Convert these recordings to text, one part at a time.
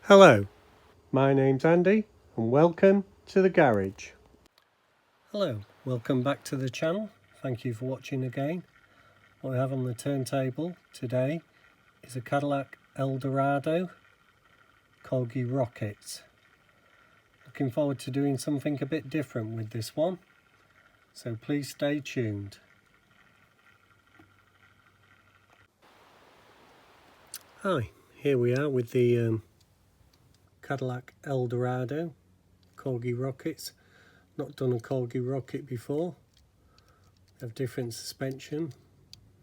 Hello, my name's Andy and welcome to the garage. Hello, welcome back to the channel. Thank you for watching again. What we have on the turntable today is a Cadillac Eldorado Corgi rockets. Looking forward to doing something a bit different with this one, so please stay tuned. Hi, here we are with the Cadillac Eldorado Corgi rockets. Not done a Corgi rocket before. They have different suspension.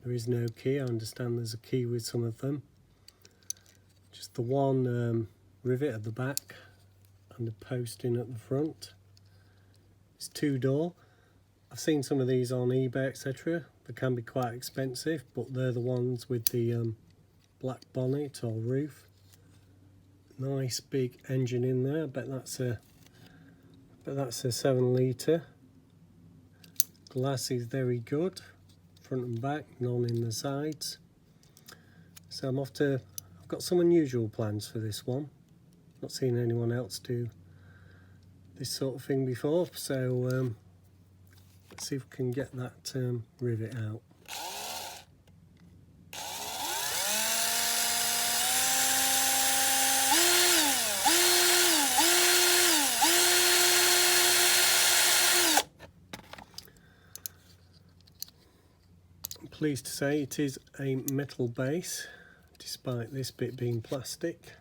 There is no key. I understand there's a key with some of them. Just the one rivet at the back and a posting at the front. It's two-door. I've seen some of these on eBay, etc. They can be quite expensive, but they're the ones with the black bonnet or roof. Nice big engine in there. I bet that's a 7 litre. Glass is very good, front and back, none in the sides. So I've got some unusual plans for this one. Not seen anyone else do this sort of thing before, so let's see if we can get that rivet out. Pleased to say it is a metal base, despite this bit being plastic.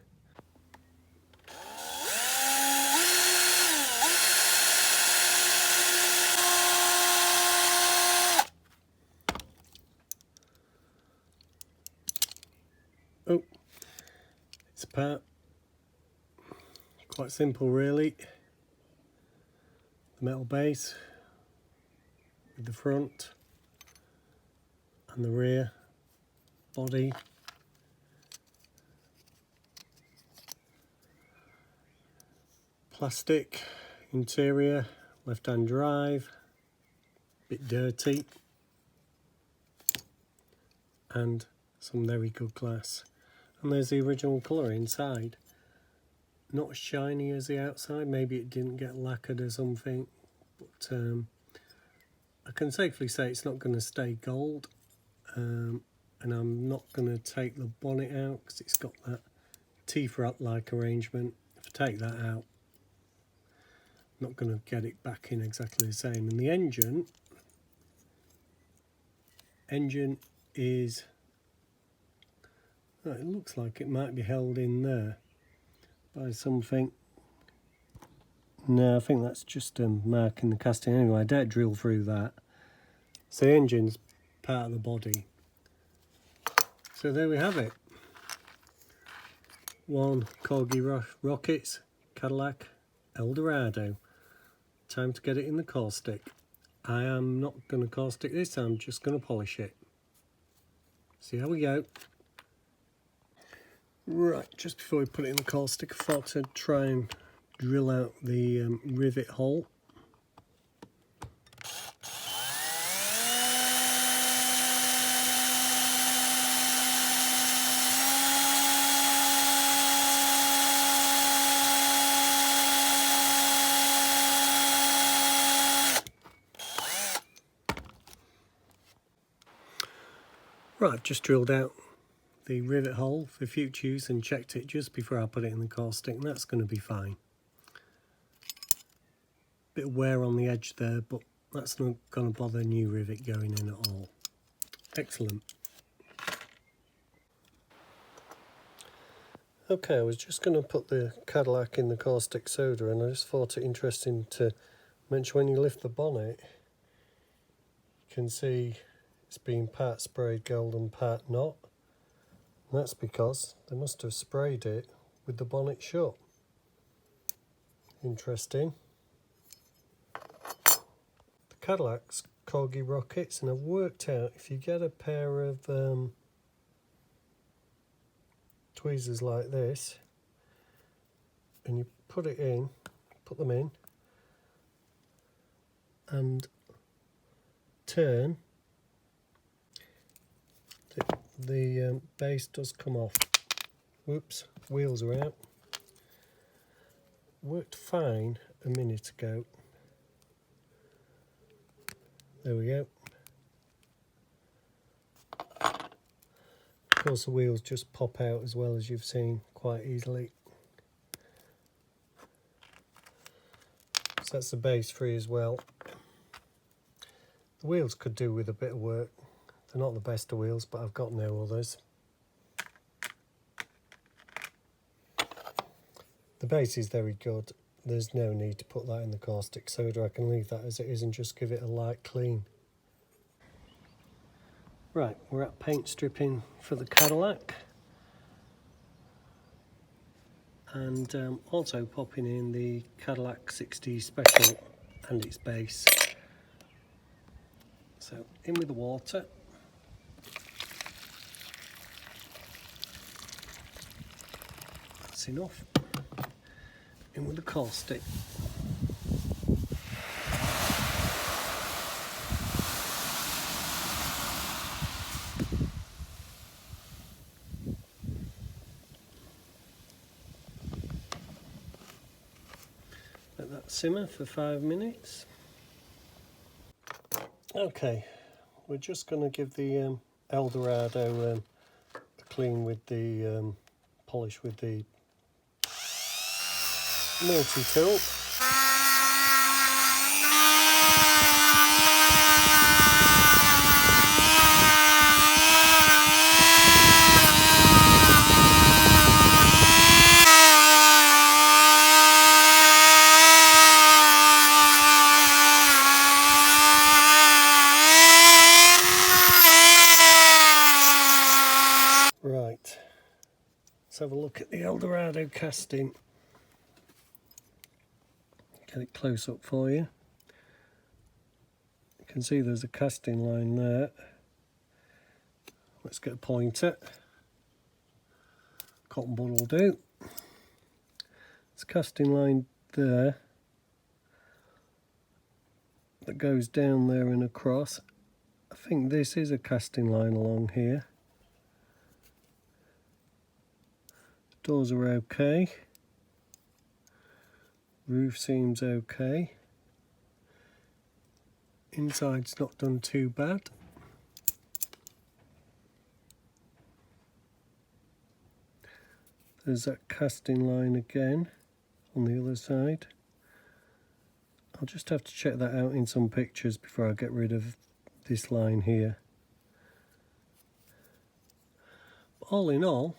Oh, it's apart. Quite simple really. The metal base with the front and the rear body. Plastic interior, left-hand drive, bit dirty, and some very good glass. And there's the original colour inside. Not as shiny as the outside, maybe it didn't get lacquered or something, but I can safely say it's not going to stay gold. And I'm not going to take the bonnet out because it's got that T-front-like arrangement. If I take that out, I'm not going to get it back in exactly the same. And the engine is, oh, it looks like it might be held in there by something. No, I think that's just a mark in the casting. Anyway, I don't drill through that. So the engine's part of the body. So there we have it. One Corgi rockets, Cadillac Eldorado. Time to get it in the caustic. I am not going to caustic this, I'm just going to polish it. See how we go. Right, just before we put it in the caustic, I thought I'd try and drill out the rivet hole. Right, I've just drilled out the rivet hole for future use and checked it just before I put it in the caustic, and that's going to be fine. Bit of wear on the edge there, but that's not going to bother new rivet going in at all. Excellent. Okay, I was just going to put the Cadillac in the caustic soda, and I just thought it interesting to mention when you lift the bonnet, you can see it's been part sprayed gold and part not. And that's because they must have sprayed it with the bonnet shut. Interesting. The Cadillac's Corgi rockets, and I've worked out if you get a pair of tweezers like this and you put them in and turn, the base does come off. Whoops, wheels are out. worked fine a minute ago. There we go. Of course the wheels just pop out as well, as you've seen, quite easily. So that's the base free as well. The wheels could do with a bit of work. They're not the best of wheels, but I've got no others. The base is very good. There's no need to put that in the caustic soda. I can leave that as it is and just give it a light clean. Right, we're at paint stripping for the Cadillac. And also popping in the Cadillac 60 Special and its base. So in with the water. That's enough. In with the caustic. Let that simmer for 5 minutes. Okay, we're just going to give the Eldorado a clean with the polish with the multi-tool. Right, let's have a look at the Eldorado casting. Get it close up for you. You can see there's a casting line there. Let's get a pointer. Cotton bud will do. There's a casting line there that goes down there and across. I think this is a casting line along here. Doors are okay. Roof seems okay. Inside's not done too bad. There's that casting line again on the other side. I'll just have to check that out in some pictures before I get rid of this line here. But all in all,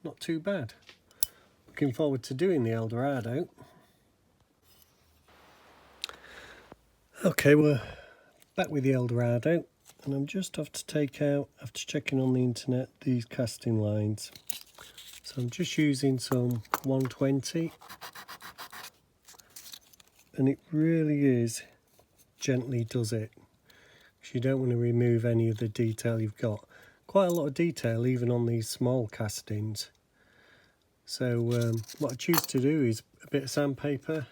not too bad. Looking forward to doing the Eldorado. Okay, we're back with the Eldorado, and I'm just have to take out, after checking on the internet, these casting lines. So I'm just using some 120, and it really is gently does it, because you don't want to remove any of the detail you've got. Quite a lot of detail even on these small castings. So what I choose to do is a bit of sandpaper,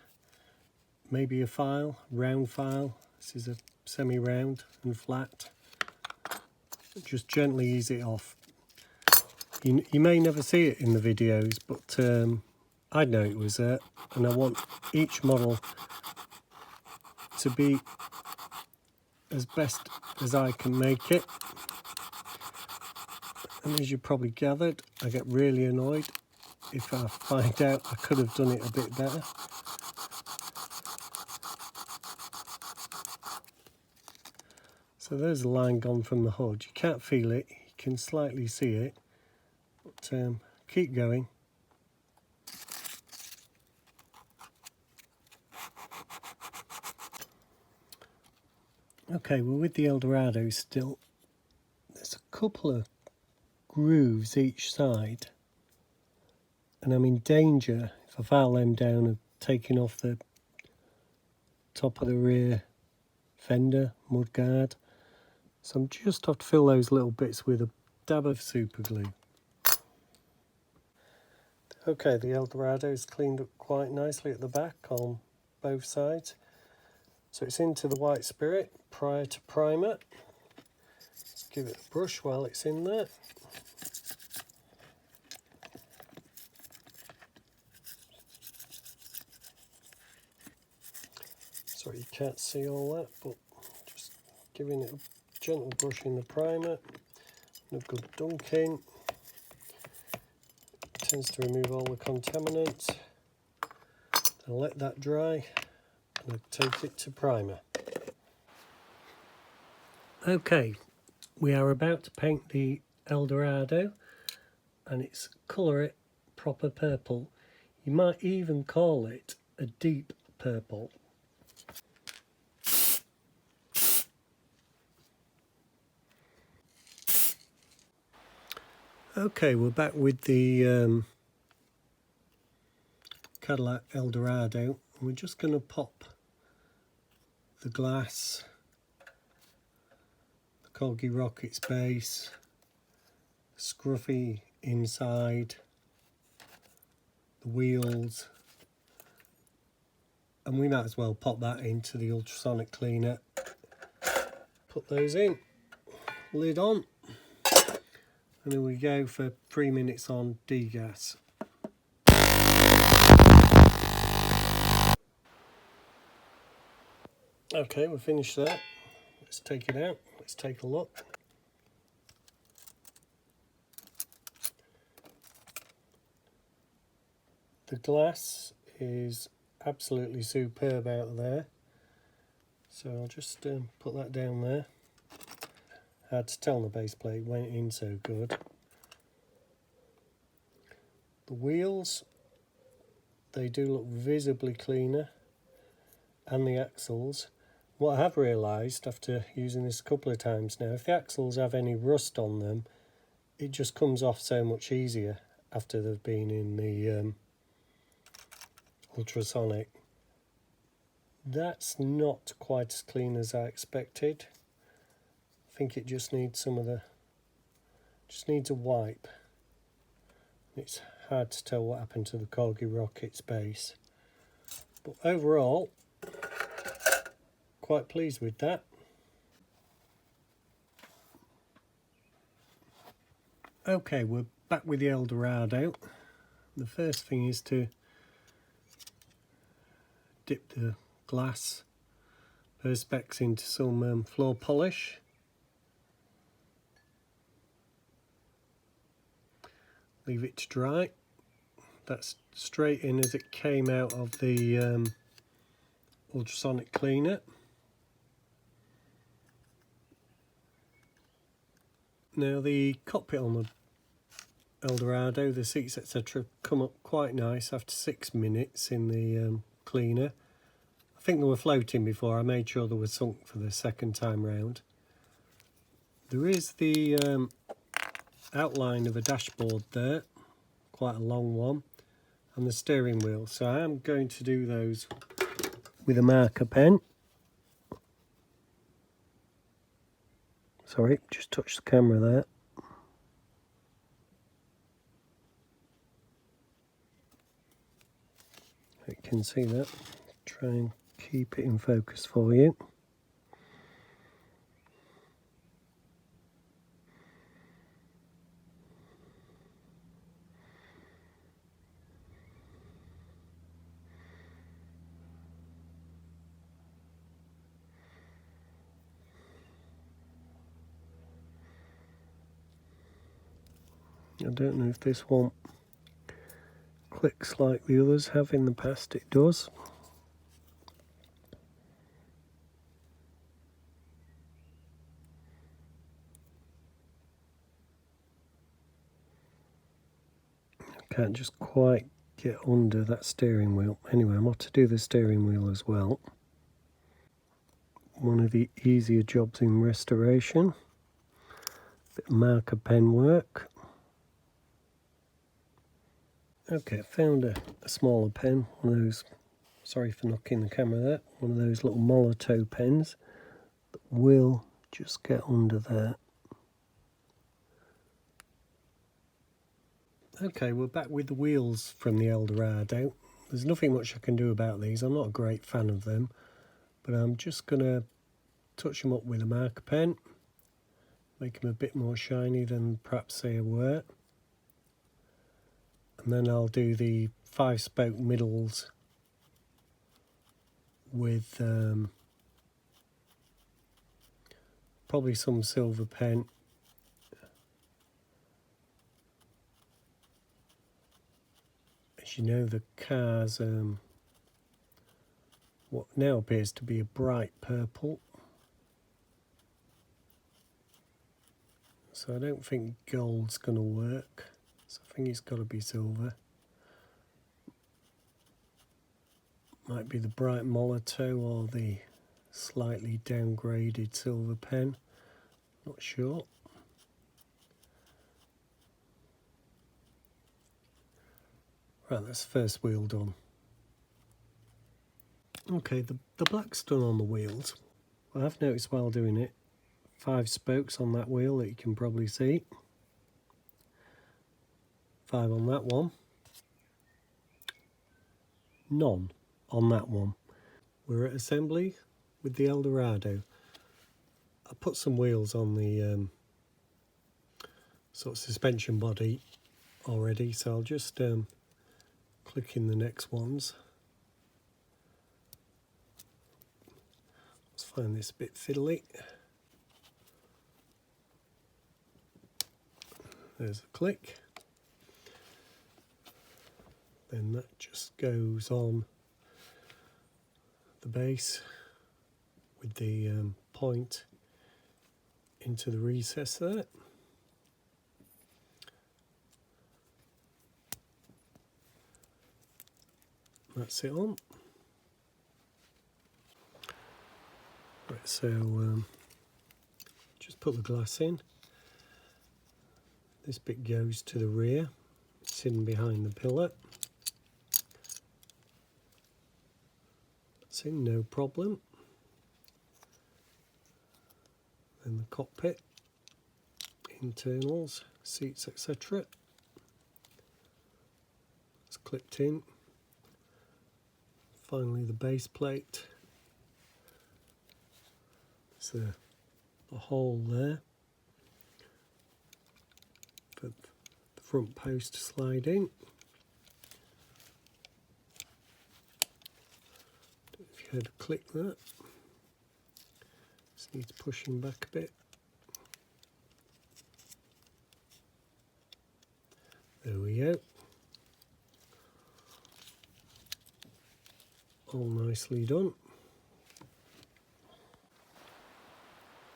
maybe a file, round file. This is a semi-round and flat. Just gently ease it off. You may never see it in the videos, but I know it was there, and I want each model to be as best as I can make it. And as you probably gathered, I get really annoyed if I find out I could have done it a bit better. So there's a line gone from the hood. You can't feel it, you can slightly see it, but keep going. Okay, we're with the Eldorado still. There's a couple of grooves each side, and I'm in danger, if I file them down, of taking off the top of the rear fender mudguard. So I'm just have to fill those little bits with a dab of super glue. Okay, the Eldorado is cleaned up quite nicely at the back on both sides. So it's into the white spirit prior to primer. Let's give it a brush while it's in there. Sorry you can't see all that, but just giving it a gentle brush in the primer and a good dunking. Tends to remove all the contaminants. Then let that dry and I'll take it to primer. Okay, we are about to paint the Eldorado and it's colour it proper purple. You might even call it a deep purple. Okay, we're back with the Cadillac Eldorado. We're just going to pop the glass, the Corgi Rockets base, scruffy inside, the wheels, and we might as well pop that into the ultrasonic cleaner. Put those in, lid on, and then we go for 3 minutes on degas. Okay, we're finished that. Let's take it out, let's take a look. The glass is absolutely superb out there, so I'll just put that down there. Hard to tell the base plate went in so good. The wheels, they do look visibly cleaner, and the axles. What I have realised after using this a couple of times now, if the axles have any rust on them, it just comes off so much easier after they've been in the ultrasonic. That's not quite as clean as I expected. I think it just needs some of the, just needs a wipe. It's hard to tell what happened to the Corgi Rockets base, but overall quite pleased with that. Okay, we're back with the Eldorado. The first thing is to dip the glass perspex into some floor polish. Leave it to dry. That's straight in as it came out of the ultrasonic cleaner. Now the cockpit on the Eldorado, the seats etc. come up quite nice after 6 minutes in the cleaner. I think they were floating before, I made sure they were sunk for the second time round. There is the outline of a dashboard there, quite a long one, and the steering wheel, so I am going to do those with a marker pen. Sorry, just touched the camera there. You can see that. Try and keep it in focus for you. I don't know if this one clicks like the others have in the past. It does. I can't just quite get under that steering wheel. Anyway, I'm off to do the steering wheel as well. One of the easier jobs in restoration. Bit of marker pen work. Okay, I found a smaller pen, one of those, sorry for knocking the camera there, one of those little Molotow pens that will just get under there. Okay, we're back with the wheels from the Eldorado. There's nothing much I can do about these, I'm not a great fan of them, but I'm just going to touch them up with a marker pen, make them a bit more shiny than perhaps they were. And then I'll do the 5-spoke middles with probably some silver pen. As you know, the car's what now appears to be a bright purple. So I don't think gold's going to work. So I think it's got to be silver. Might be the bright Molotow or the slightly downgraded silver pen. Not sure. Right, that's the first wheel done. Okay, the black's done on the wheels. I've noticed while doing it, 5 spokes on that wheel that you can probably see. 5 on that one. None on that one. We're at assembly with the Eldorado. I put some wheels on the sort of suspension body already, so I'll just click in the next ones. Let's find this a bit fiddly. There's a click. Then that just goes on the base with the point into the recess there. That's it on. Right, so just put the glass in. This bit goes to the rear, it's hidden behind the pillar. That's in, no problem. Then the cockpit, internals, seats, etc. It's clipped in. Finally the base plate. There's a hole there for the front post to slide in. If you heard a click there, just needs pushing back a bit. There we go. All nicely done.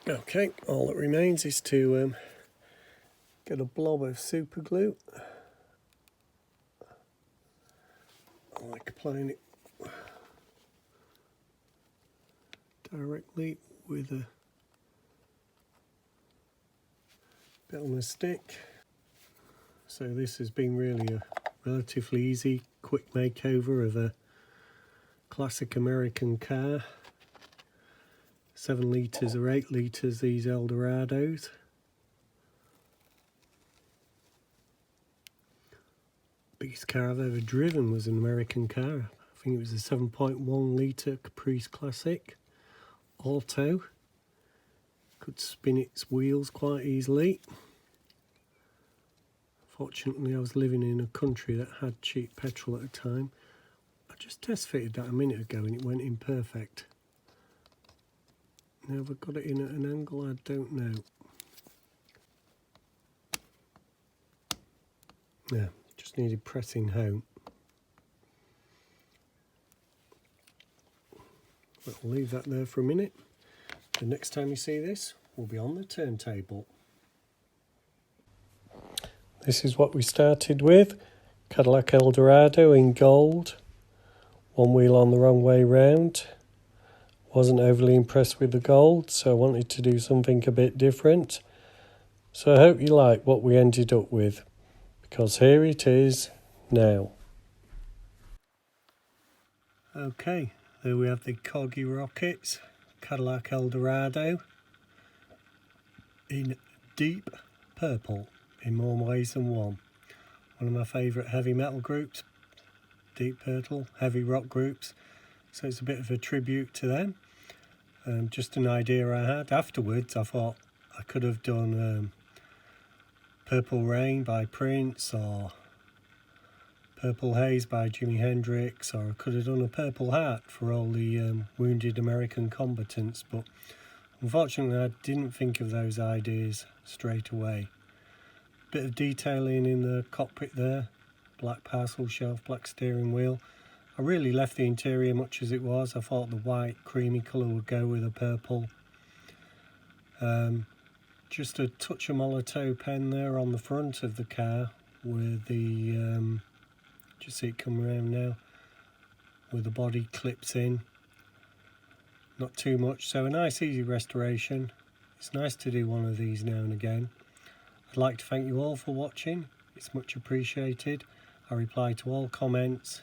Okay, all that remains is to get a blob of super glue. I like applying it directly with a bit on a stick. So this has been really a relatively easy, quick makeover of a classic American car. 7 litres or 8 litres, these Eldorados. Biggest car I've ever driven was an American car. I think it was a 7.1 litre Caprice Classic Auto. Could spin its wheels quite easily. Fortunately, I was living in a country that had cheap petrol at the time. I just test fitted that a minute ago and it went in perfect. Now have I got it in at an angle? I don't know. Yeah, just needed pressing home. But I'll leave that there for a minute. The next time you see this, we'll be on the turntable. This is what we started with. Cadillac Eldorado in gold. One wheel on the wrong way round. Wasn't overly impressed with the gold, so I wanted to do something a bit different. So I hope you like what we ended up with, because here it is now. Okay, there we have the Corgi rockets, Cadillac Eldorado, in deep purple, in more ways than one. One of my favourite heavy metal groups, deep purple, heavy rock groups. So it's a bit of a tribute to them. Just an idea I had. Afterwards, I thought I could have done Purple Rain by Prince or Purple Haze by Jimi Hendrix, or I could have done a Purple Heart for all the wounded American combatants, but unfortunately I didn't think of those ideas straight away. Bit of detailing in the cockpit there, black parcel shelf, black steering wheel. I really left the interior much as it was. I thought the white creamy colour would go with the purple. Just a touch of Molotow pen there on the front of the car with the, just see it come around now, with the body clips in. Not too much, so a nice easy restoration. It's nice to do one of these now and again. I'd like to thank you all for watching. It's much appreciated. I reply to all comments.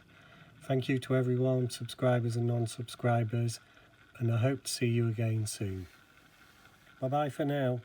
Thank you to everyone, subscribers and non-subscribers, and I hope to see you again soon. Bye bye for now.